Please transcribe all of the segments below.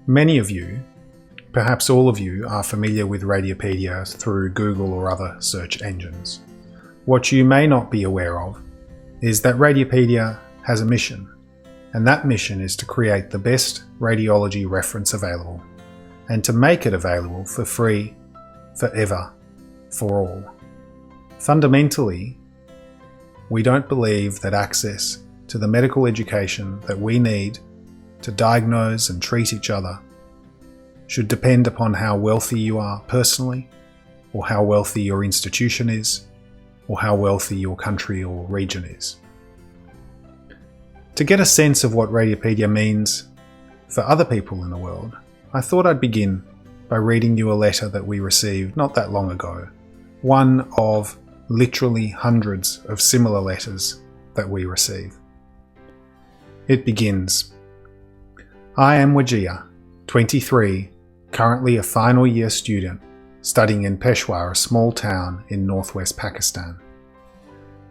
Many of you, perhaps all of you, are familiar with Radiopaedia through Google or other search engines. What you may not be aware of is that Radiopaedia has a mission, and that mission is to create the best radiology reference available, and to make it available for free, forever, for all. Fundamentally, we don't believe that access to the medical education that we need to diagnose and treat each other should depend upon how wealthy you are personally, or how wealthy your institution is, or how wealthy your country or region is. To get a sense of what Radiopaedia means for other people in the world, I thought I'd begin by reading you a letter that we received not that long ago, one of literally hundreds of similar letters that we receive. It begins, "I am Wajia, 23, currently a final year student, studying in Peshawar, a small town in northwest Pakistan.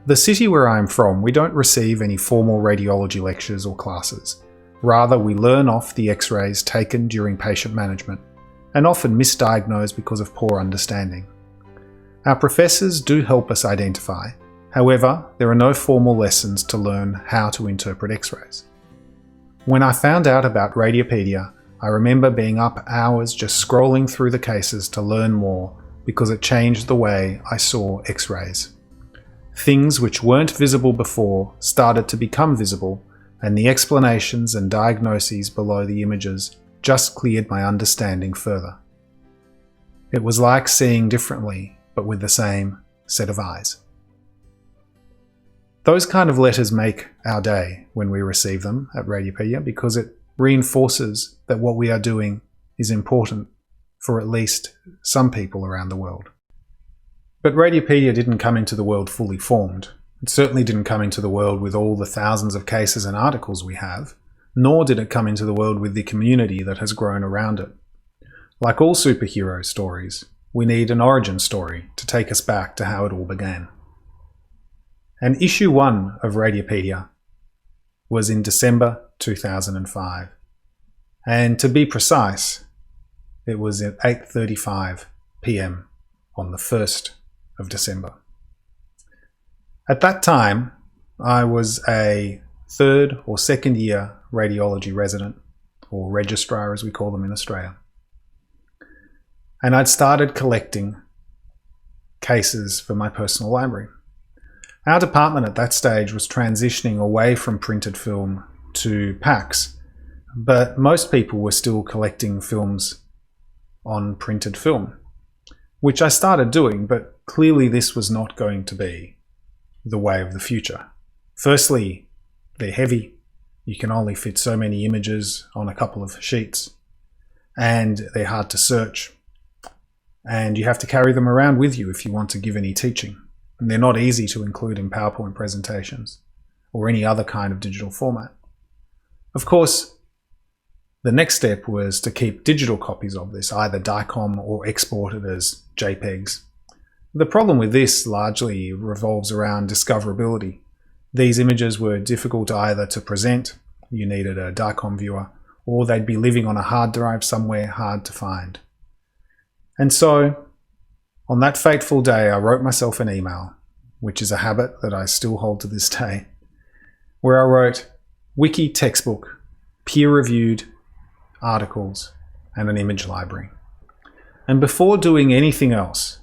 The city where I am from, we don't receive any formal radiology lectures or classes. Rather, we learn off the x-rays taken during patient management, and often misdiagnose because of poor understanding. Our professors do help us identify. However, there are no formal lessons to learn how to interpret x-rays. When I found out about Radiopaedia, I remember being up hours just scrolling through the cases to learn more because it changed the way I saw x-rays. Things which weren't visible before started to become visible, and the explanations and diagnoses below the images just cleared my understanding further. It was like seeing differently, but with the same set of eyes." Those kind of letters make our day when we receive them at Radiopaedia, because it reinforces that what we are doing is important for at least some people around the world. But Radiopaedia didn't come into the world fully formed. It certainly didn't come into the world with all the thousands of cases and articles we have, nor did it come into the world with the community that has grown around it. Like all superhero stories, we need an origin story to take us back to how it all began. And issue 1 of Radiopaedia was in December 2005. And to be precise, it was at 8:35 p.m. on the 1st of December. At that time, I was a 3rd or 2nd year radiology resident, or registrar as we call them in Australia. And I'd started collecting cases for my personal library. Our department at that stage was transitioning away from printed film to packs, but most people were still collecting films on printed film, which I started doing, but clearly this was not going to be the way of the future. Firstly, they're heavy. You can only fit so many images on a couple of sheets, and they're hard to search. And you have to carry them around with you if you want to give any teaching. And they're not easy to include in PowerPoint presentations or any other kind of digital format. Of course, the next step was to keep digital copies of this, either DICOM or exported as JPEGs. The problem with this largely revolves around discoverability. These images were difficult either to present, you needed a DICOM viewer, or they'd be living on a hard drive somewhere hard to find. And so, on that fateful day, I wrote myself an email, which is a habit that I still hold to this day, where I wrote wiki textbook, peer-reviewed articles, and an image library. And before doing anything else,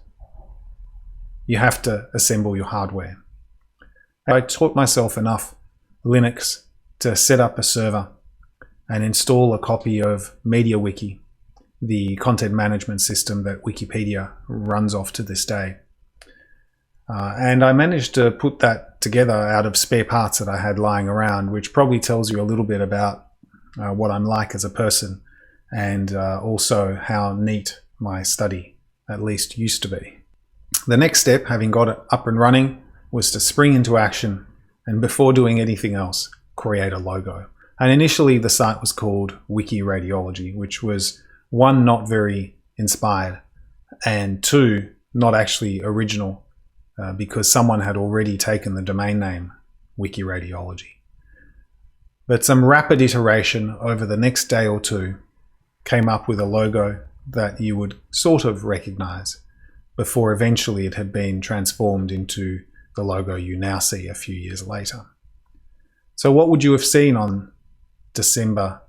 you have to assemble your hardware. I taught myself enough Linux to set up a server and install a copy of MediaWiki, the content management system that Wikipedia runs off to this day. And I managed to put that together out of spare parts that I had lying around, which probably tells you a little bit about what I'm like as a person, and also how neat my study at least used to be. The next step, having got it up and running, was to spring into action, and before doing anything else, create a logo. And initially the site was called Wiki Radiology, which was 1, not very inspired, and 2, not actually original, because someone had already taken the domain name Wiki Radiology. But some rapid iteration over the next day or two came up with a logo that you would sort of recognize before eventually it had been transformed into the logo you now see a few years later. So what would you have seen on December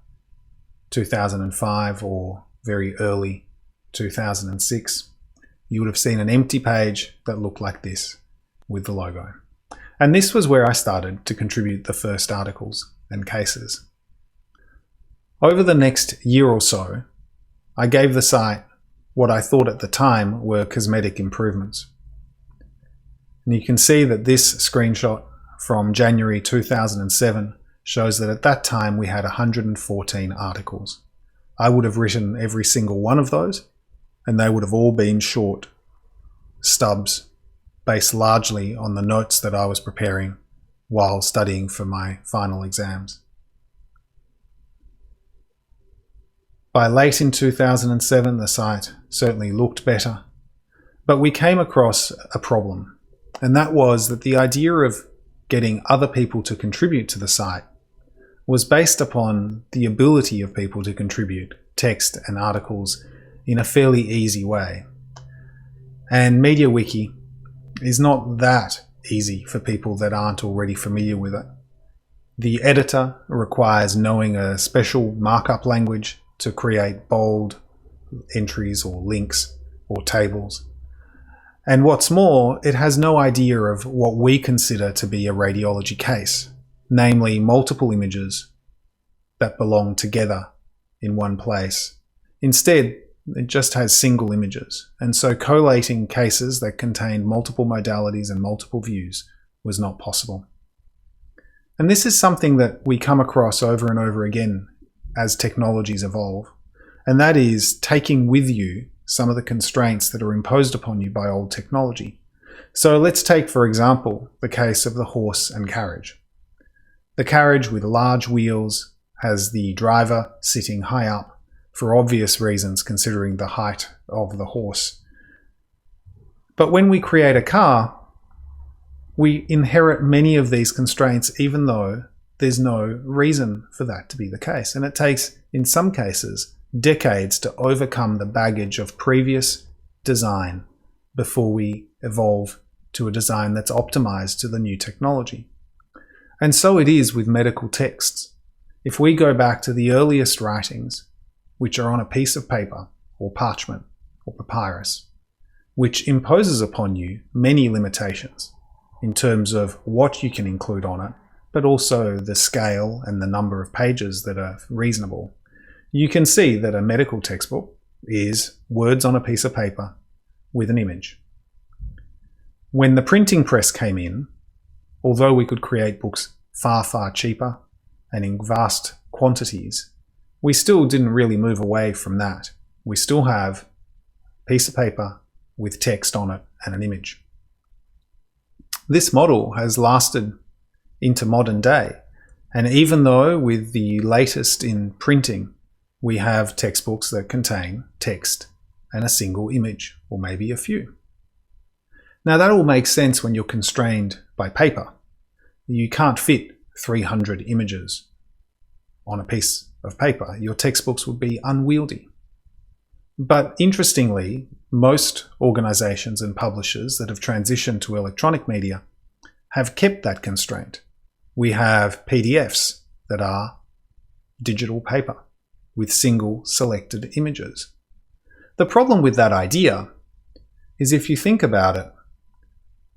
2005 or very early 2006? You would have seen an empty page that looked like this with the logo. And this was where I started to contribute the first articles and cases. Over the next year or so, I gave the site what I thought at the time were cosmetic improvements. And you can see that this screenshot from January 2007 shows that at that time we had 114 articles. I would have written every single one of those, and they would have all been short stubs based largely on the notes that I was preparing while studying for my final exams. By late in 2007, the site certainly looked better, but we came across a problem, and that was that the idea of getting other people to contribute to the site was based upon the ability of people to contribute text and articles in a fairly easy way. And MediaWiki is not that easy for people that aren't already familiar with it. The editor requires knowing a special markup language to create bold entries or links or tables. And what's more, it has no idea of what we consider to be a radiology case, namely multiple images that belong together in one place. Instead, it just has single images, and so collating cases that contained multiple modalities and multiple views was not possible. And this is something that we come across over and over again as technologies evolve, and that is taking with you some of the constraints that are imposed upon you by old technology. So let's take, for example, the case of the horse and carriage. The carriage with large wheels has the driver sitting high up for obvious reasons considering the height of the horse. But when we create a car, we inherit many of these constraints even though there's no reason for that to be the case. And it takes, in some cases, decades to overcome the baggage of previous design before we evolve to a design that's optimized to the new technology. And so it is with medical texts. If we go back to the earliest writings, which are on a piece of paper or parchment or papyrus, which imposes upon you many limitations in terms of what you can include on it, but also the scale and the number of pages that are reasonable, you can see that a medical textbook is words on a piece of paper with an image. When the printing press came in, although we could create books far, far cheaper and in vast quantities, we still didn't really move away from that. We still have a piece of paper with text on it and an image. This model has lasted into modern day, and even though with the latest in printing we have textbooks that contain text and a single image, or maybe a few. Now that all makes sense when you're constrained by paper. You can't fit 300 images on a piece of paper. Your textbooks would be unwieldy. But interestingly, most organizations and publishers that have transitioned to electronic media have kept that constraint. We have PDFs that are digital paper with single selected images. The problem with that idea is, if you think about it,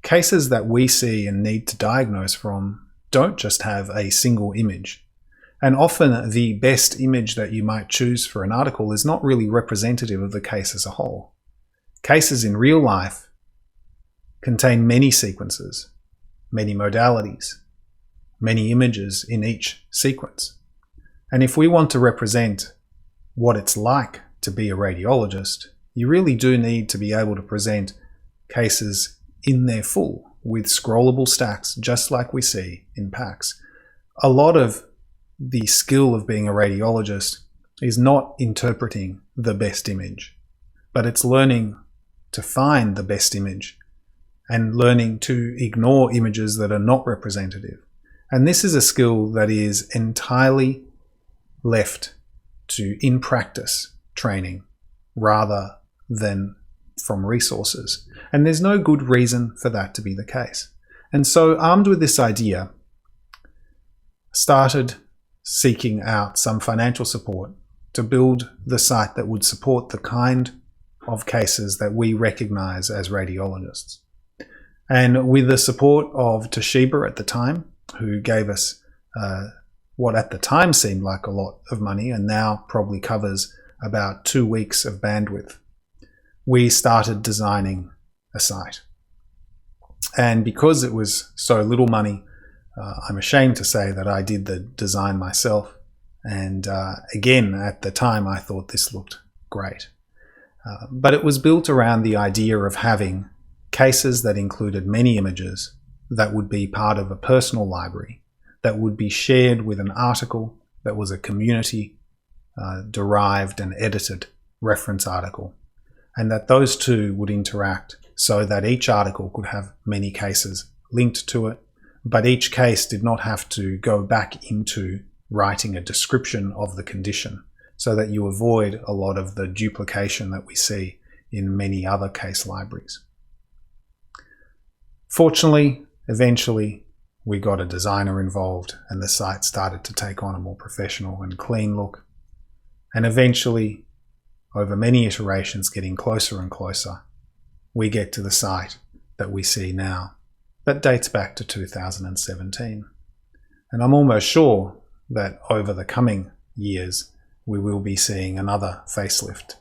cases that we see and need to diagnose from don't just have a single image. And often the best image that you might choose for an article is not really representative of the case as a whole. Cases in real life contain many sequences, many modalities, many images in each sequence. And if we want to represent what it's like to be a radiologist, you really do need to be able to present cases in their full with scrollable stacks, just like we see in packs. A lot of the skill of being a radiologist is not interpreting the best image, but it's learning to find the best image and learning to ignore images that are not representative. And this is a skill that is entirely left to in-practice training rather than from resources. And there's no good reason for that to be the case. And so, armed with this idea, started seeking out some financial support to build the site that would support the kind of cases that we recognize as radiologists. And with the support of Toshiba at the time, who gave us what at the time seemed like a lot of money and now probably covers about 2 weeks of bandwidth, we started designing a site. And because it was so little money, I'm ashamed to say that I did the design myself. And again, at the time, I thought this looked great. But it was built around the idea of having cases that included many images that would be part of a personal library, that would be shared with an article that was a community derived and edited reference article, and that those two would interact so that each article could have many cases linked to it, but each case did not have to go back into writing a description of the condition, so that you avoid a lot of the duplication that we see in many other case libraries. Fortunately, eventually, we got a designer involved and the site started to take on a more professional and clean look. And eventually, over many iterations, getting closer and closer, we get to the site that we see now. That dates back to 2017. And I'm almost sure that over the coming years, we will be seeing another facelift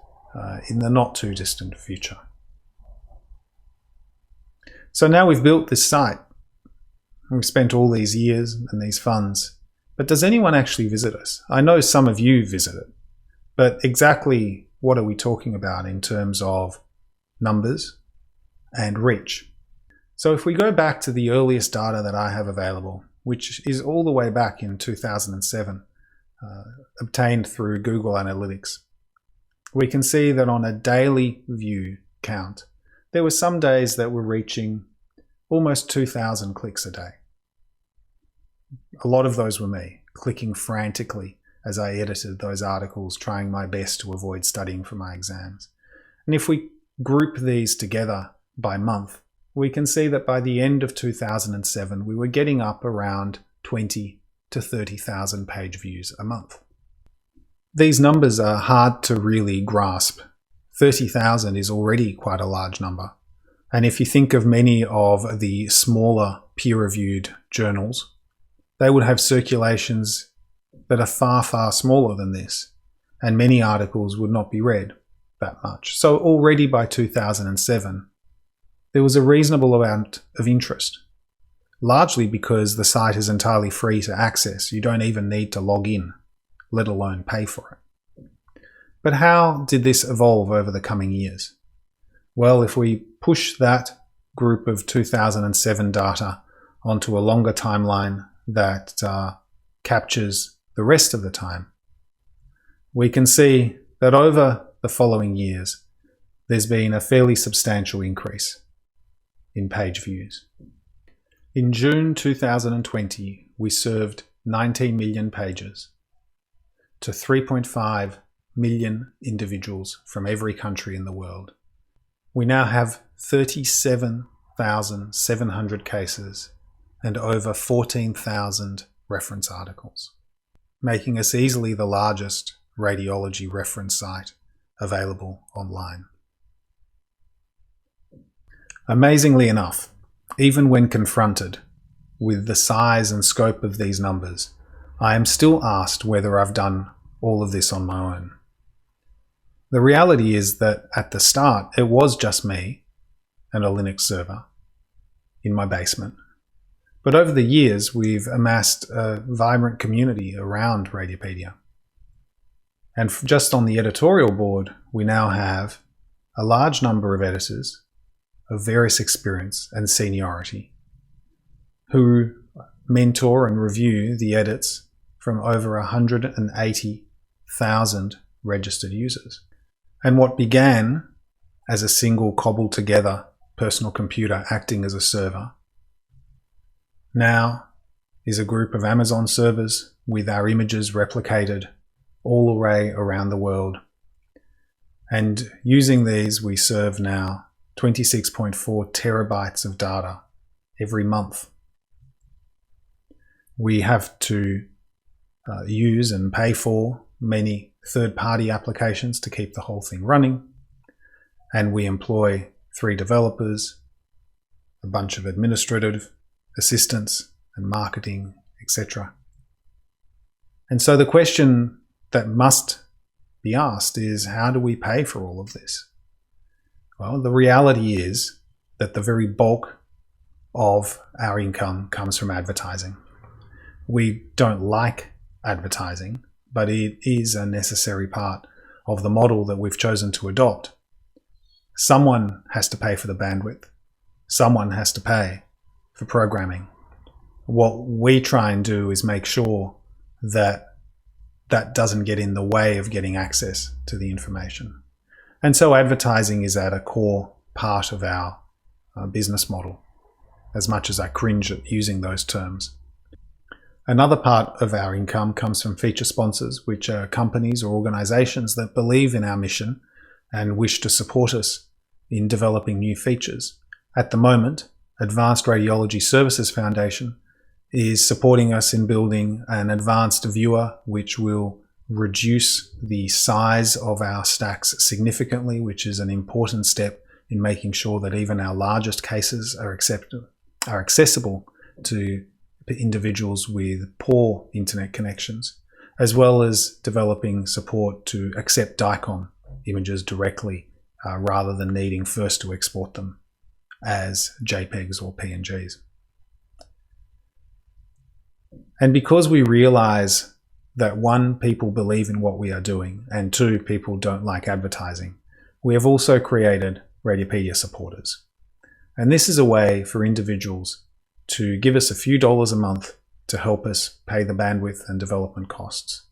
in the not too distant future. So now we've built this site. We've spent all these years and these funds, but does anyone actually visit us? I know some of you visit it, but exactly what are we talking about in terms of numbers and reach? So if we go back to the earliest data that I have available, which is all the way back in 2007, obtained through Google Analytics, we can see that on a daily view count, there were some days that were reaching almost 2,000 clicks a day. A lot of those were me, clicking frantically as I edited those articles, trying my best to avoid studying for my exams. And if we group these together by month, we can see that by the end of 2007, we were getting up around 20 to 30,000 page views a month. These numbers are hard to really grasp. 30,000 is already quite a large number. And if you think of many of the smaller peer-reviewed journals, they would have circulations that are far, far smaller than this, and many articles would not be read that much. So already by 2007, there was a reasonable amount of interest, largely because the site is entirely free to access. You don't even need to log in, let alone pay for it. But how did this evolve over the coming years? Well, if we push that group of 2007 data onto a longer timeline that captures the rest of the time, we can see that over the following years, there's been a fairly substantial increase in page views. In June 2020, we served 19 million pages to 3.5 million individuals from every country in the world. We now have 37,700 cases and over 14,000 reference articles, making us easily the largest radiology reference site available online. Amazingly enough, even when confronted with the size and scope of these numbers, I am still asked whether I've done all of this on my own. The reality is that at the start, it was just me and a Linux server in my basement. But over the years, we've amassed a vibrant community around Radiopaedia. And just on the editorial board, we now have a large number of editors of various experience and seniority who mentor and review the edits from over 180,000 registered users. And what began as a single cobbled together personal computer acting as a server now is a group of Amazon servers with our images replicated all array around the world. And using these, we serve now 26.4 terabytes of data every month. We have to use and pay for many third-party applications to keep the whole thing running. And we employ 3 developers, a bunch of administrative assistants and marketing, etc. And so the question that must be asked is, how do we pay for all of this? Well, the reality is that the very bulk of our income comes from advertising. We don't like advertising, but it is a necessary part of the model that we've chosen to adopt. Someone has to pay for the bandwidth. Someone has to pay for programming. What we try and do is make sure that that doesn't get in the way of getting access to the information. And so advertising is at a core part of our business model, as much as I cringe at using those terms. Another part of our income comes from feature sponsors, which are companies or organizations that believe in our mission and wish to support us in developing new features. At the moment, Advanced Radiology Services Foundation is supporting us in building an advanced viewer which will reduce the size of our stacks significantly, which is an important step in making sure that even our largest cases are accessible to individuals with poor internet connections, as well as developing support to accept DICOM images directly rather than needing first to export them as JPEGs or PNGs. And because we realize that 1, people believe in what we are doing, and 2, people don't like advertising, we have also created Radiopaedia supporters. And this is a way for individuals to give us a few dollars a month to help us pay the bandwidth and development costs.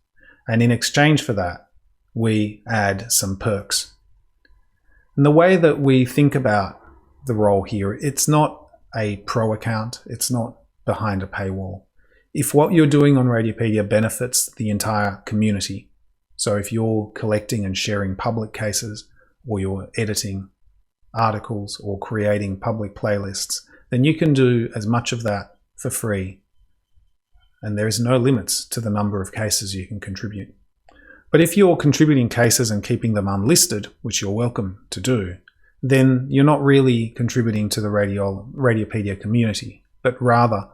And in exchange for that, we add some perks. And the way that we think about the role here, it's not a pro account, it's not behind a paywall. If what you're doing on Radiopaedia benefits the entire community, so if you're collecting and sharing public cases, or you're editing articles or creating public playlists, then you can do as much of that for free. And there is no limits to the number of cases you can contribute. But if you're contributing cases and keeping them unlisted, which you're welcome to do, then you're not really contributing to the Radiopaedia community, but rather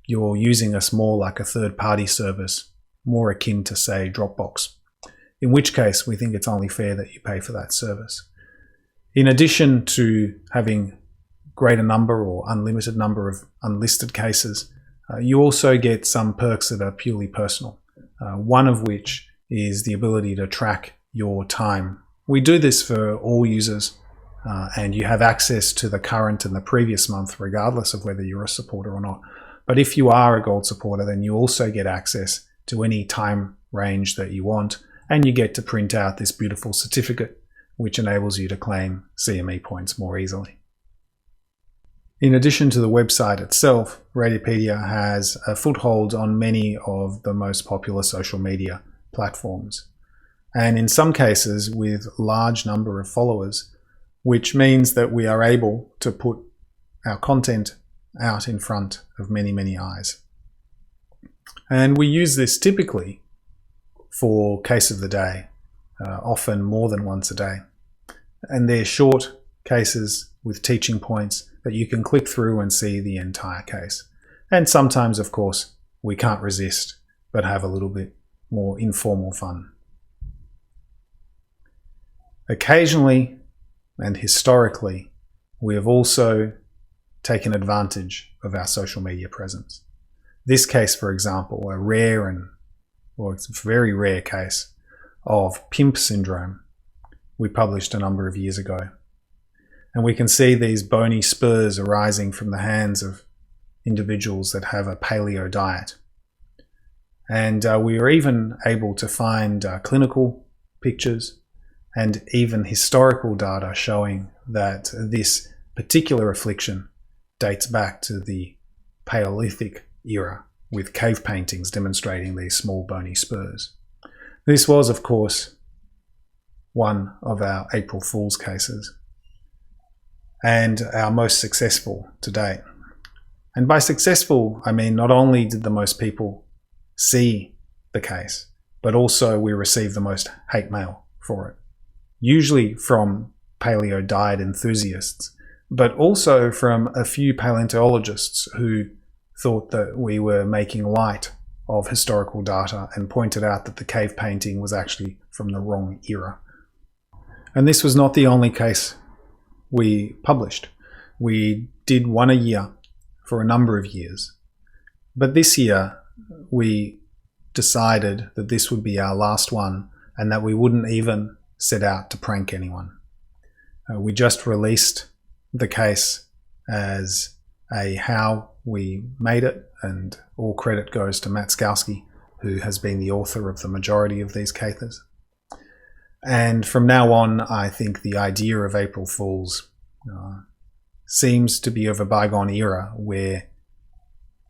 you're using us more like a third-party service, more akin to, say, Dropbox, in which case we think it's only fair that you pay for that service. In addition to having greater number or unlimited number of unlisted cases, you also get some perks that are purely personal, one of which is the ability to track your time. We do this for all users, and you have access to the current and the previous month, regardless of whether you're a supporter or not. But if you are a gold supporter, then you also get access to any time range that you want, and you get to print out this beautiful certificate, which enables you to claim CME points more easily. In addition to the website itself, Radiopaedia has a foothold on many of the most popular social media platforms, and in some cases with large number of followers, which means that we are able to put our content out in front of many, many eyes. And we use this typically for case of the day, often more than once a day. And they're short cases with teaching points that you can click through and see the entire case. And sometimes, of course, we can't resist but have a little bit more informal fun. Occasionally and historically, we have also taken advantage of our social media presence. This case, for example, a very rare case of pimp syndrome, we published a number of years ago. And we can see these bony spurs arising from the hands of individuals that have a paleo diet. And we were even able to find clinical pictures and even historical data showing that this particular affliction dates back to the Paleolithic era, with cave paintings demonstrating these small bony spurs. This was, of course, one of our April Fool's cases, and our most successful to date. And by successful, I mean not only did the most people see the case, but also we received the most hate mail for it. Usually from paleo diet enthusiasts, but also from a few paleontologists who thought that we were making light of historical data and pointed out that the cave painting was actually from the wrong era. And this was not the only case we published. We did one a year for a number of years. But this year, we decided that this would be our last one and that we wouldn't even set out to prank anyone. We just released the case as a how we made it, and all credit goes to Matt Skowski, who has been the author of the majority of these cases. And from now on, I think the idea of April Fools seems to be of a bygone era where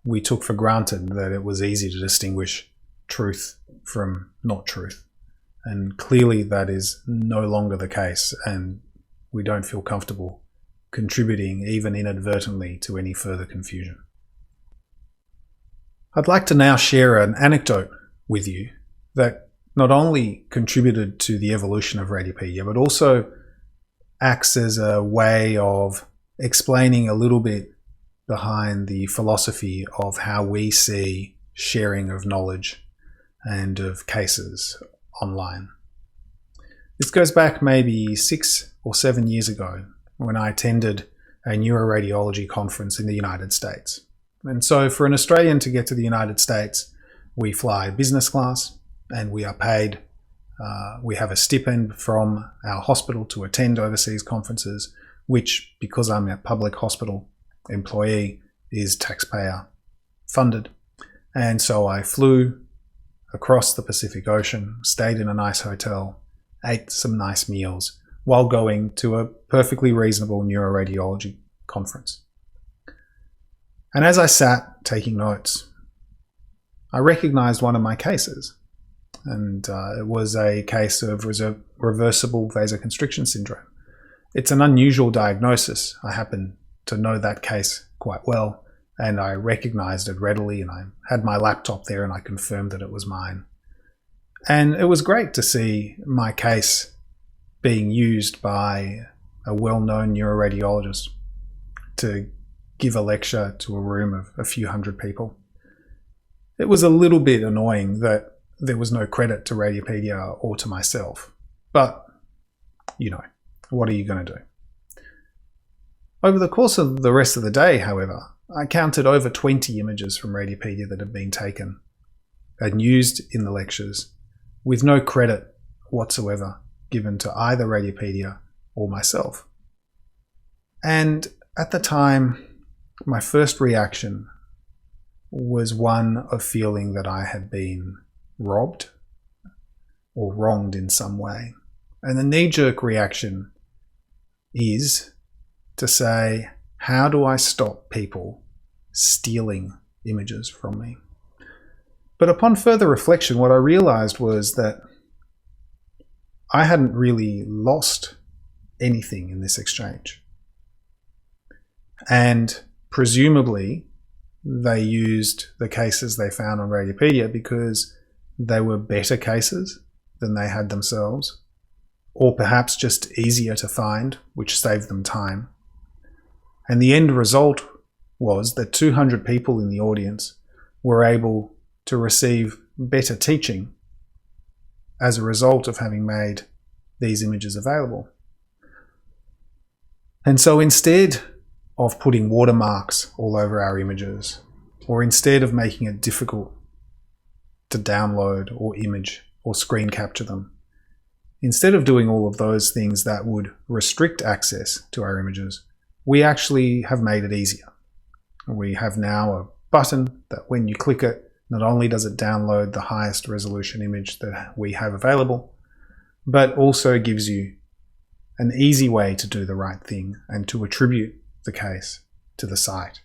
we took for granted that it was easy to distinguish truth from not truth. And clearly that is no longer the case, and we don't feel comfortable contributing even inadvertently to any further confusion. I'd like to now share an anecdote with you that not only contributed to the evolution of Radiopaedia, but also acts as a way of explaining a little bit behind the philosophy of how we see sharing of knowledge and of cases online. This goes back maybe 6 or 7 years ago when I attended a neuroradiology conference in the United States. And so for an Australian to get to the United States, we fly business class and we are paid. We have a stipend from our hospital to attend overseas conferences, which, because I'm a public hospital employee, is taxpayer funded. And so I flew across the Pacific Ocean, stayed in a nice hotel, ate some nice meals, while going to a perfectly reasonable neuroradiology conference. And as I sat taking notes, I recognized one of my cases. And it was a case of reversible vasoconstriction syndrome. It's an unusual diagnosis. I happen to know that case quite well, and I recognized it readily, and I had my laptop there and I confirmed that it was mine. And it was great to see my case being used by a well-known neuroradiologist to give a lecture to a room of a few hundred people. It was a little bit annoying that there was no credit to Radiopaedia or to myself. But, you know, what are you going to do? Over the course of the rest of the day, however, I counted over 20 images from Radiopaedia that had been taken and used in the lectures with no credit whatsoever given to either Radiopaedia or myself. And at the time, my first reaction was one of feeling that I had been robbed or wronged in some way. And the knee-jerk reaction is to say, how do I stop people stealing images from me? But upon further reflection, what I realized was that I hadn't really lost anything in this exchange. And presumably, they used the cases they found on Radiopaedia because they were better cases than they had themselves, or perhaps just easier to find, which saved them time. And the end result was that 200 people in the audience were able to receive better teaching as a result of having made these images available. And so instead of putting watermarks all over our images, or instead of making it difficult to download or image or screen capture them, instead of doing all of those things that would restrict access to our images, we actually have made it easier. We have now a button that when you click it, not only does it download the highest resolution image that we have available, but also gives you an easy way to do the right thing and to attribute the case to the site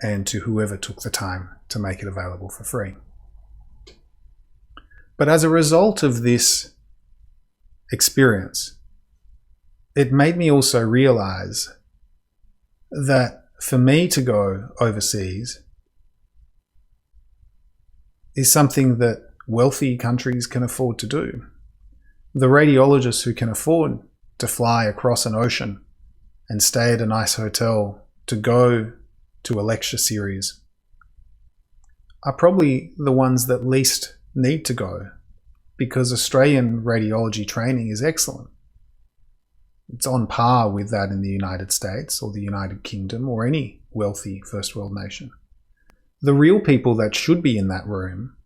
and to whoever took the time to make it available for free. But as a result of this experience, it made me also realize that for me to go overseas is something that wealthy countries can afford to do. The radiologists who can afford to fly across an ocean and stay at a nice hotel to go to a lecture series are probably the ones that least need to go, because Australian radiology training is excellent. It's on par with that in the United States or the United Kingdom or any wealthy first world nation. The real people that should be in that room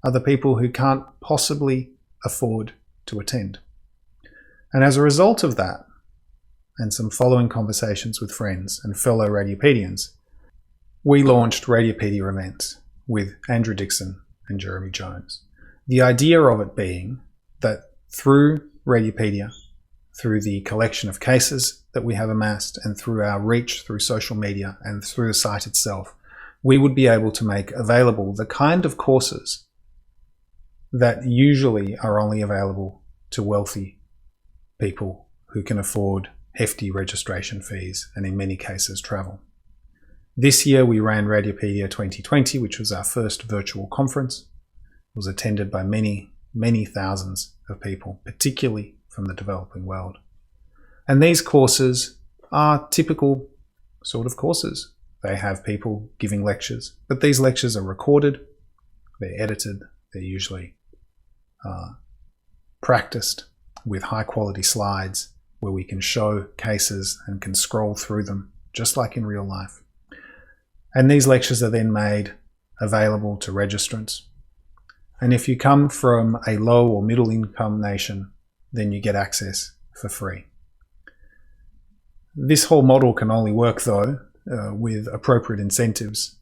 are the people who can't possibly afford to attend. And as a result of that, and some following conversations with friends and fellow Radiopedians, we launched Radiopaedia events with Andrew Dixon and Jeremy Jones. The idea of it being that through Radiopaedia, through the collection of cases that we have amassed, and through our reach through social media and through the site itself, we would be able to make available the kind of courses that usually are only available to wealthy people who can afford hefty registration fees and in many cases travel. This year we ran Radiopaedia 2020, which was our first virtual conference. It was attended by many, many thousands of people, particularly from the developing world. And these courses are typical sort of courses. They have people giving lectures, but these lectures are recorded, they're edited, they're usually practiced with high quality slides where we can show cases and can scroll through them just like in real life. And these lectures are then made available to registrants. And if you come from a low or middle income nation, then you get access for free. This whole model can only work though with appropriate incentives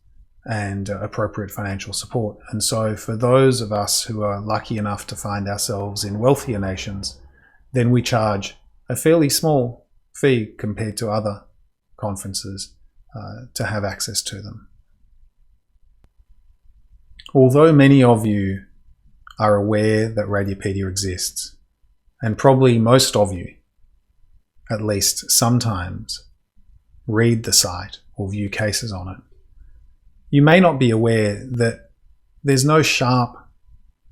and appropriate financial support. And so for those of us who are lucky enough to find ourselves in wealthier nations, then we charge a fairly small fee compared to other conferences to have access to them. Although many of you are aware that Radiopaedia exists, and probably most of you, at least sometimes, read the site or view cases on it, you may not be aware that there's no sharp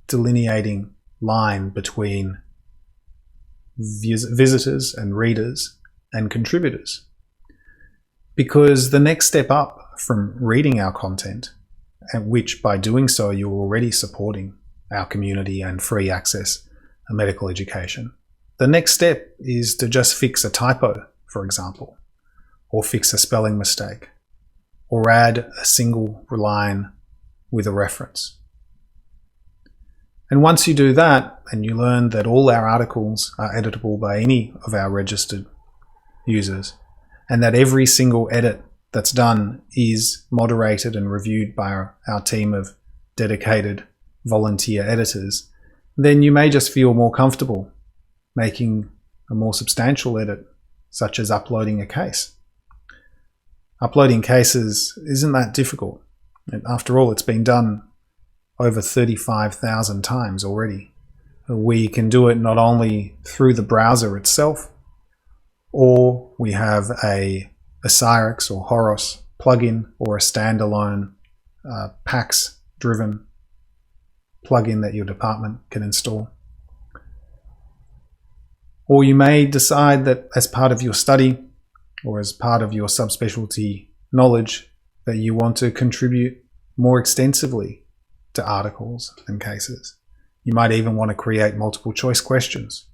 delineating line between visitors and readers and contributors. Because the next step up from reading our content, and which by doing so you're already supporting our community and free access to medical education, the next step is to just fix a typo, for example, or fix a spelling mistake, or add a single line with a reference. And once you do that, and you learn that all our articles are editable by any of our registered users, and that every single edit that's done is moderated and reviewed by our team of dedicated volunteer editors, then you may just feel more comfortable making a more substantial edit, such as uploading a case. Uploading cases isn't that difficult. And after all, it's been done over 35,000 times already. We can do it not only through the browser itself, or we have a Cyrix or Horos plugin or a standalone PAX-driven plugin that your department can install. Or you may decide that as part of your study or as part of your subspecialty knowledge that you want to contribute more extensively to articles and cases. You might even want to create multiple choice questions.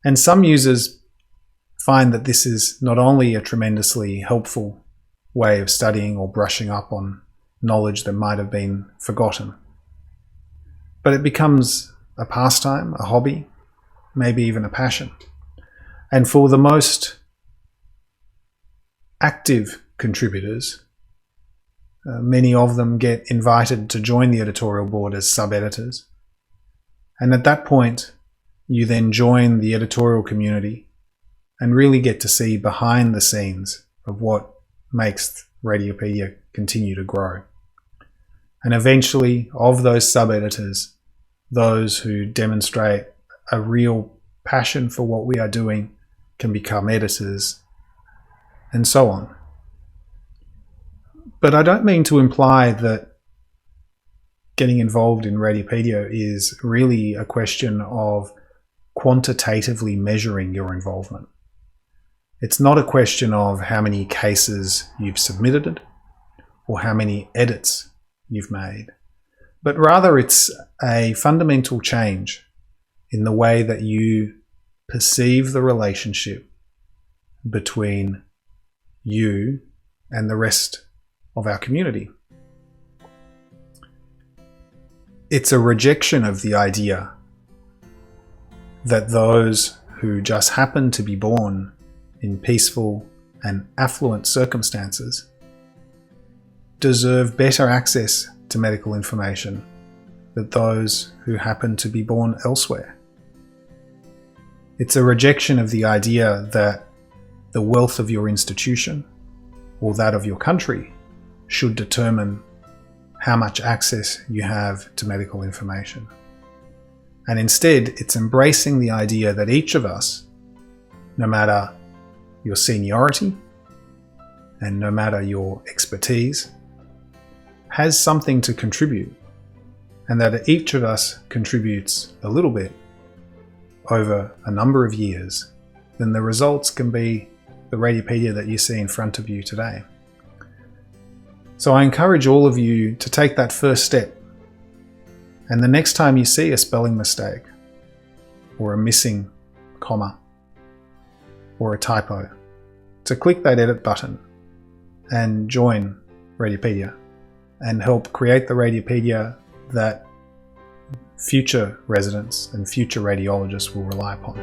And some users find that this is not only a tremendously helpful way of studying or brushing up on knowledge that might have been forgotten, but it becomes a pastime, a hobby, maybe even a passion. And for the most active contributors, many of them get invited to join the editorial board as sub-editors. And at that point, you then join the editorial community and really get to see behind the scenes of what makes Radiopaedia continue to grow. And eventually, of those sub-editors, those who demonstrate a real passion for what we are doing can become editors, and so on. But I don't mean to imply that getting involved in Radiopaedia is really a question of quantitatively measuring your involvement. It's not a question of how many cases you've submitted or how many edits you've made, but rather it's a fundamental change in the way that you perceive the relationship between you and the rest of our community. It's a rejection of the idea that those who just happen to be born in peaceful and affluent circumstances deserve better access to medical information than those who happen to be born elsewhere. It's a rejection of the idea that the wealth of your institution or that of your country should determine how much access you have to medical information. And instead, it's embracing the idea that each of us, no matter your seniority and no matter your expertise, has something to contribute, and that each of us contributes a little bit over a number of years, then the results can be the Radiopaedia that you see in front of you today. So I encourage all of you to take that first step, and the next time you see a spelling mistake or a missing comma or a typo, to click that edit button and join Radiopaedia and help create the Radiopaedia that future residents and future radiologists will rely upon.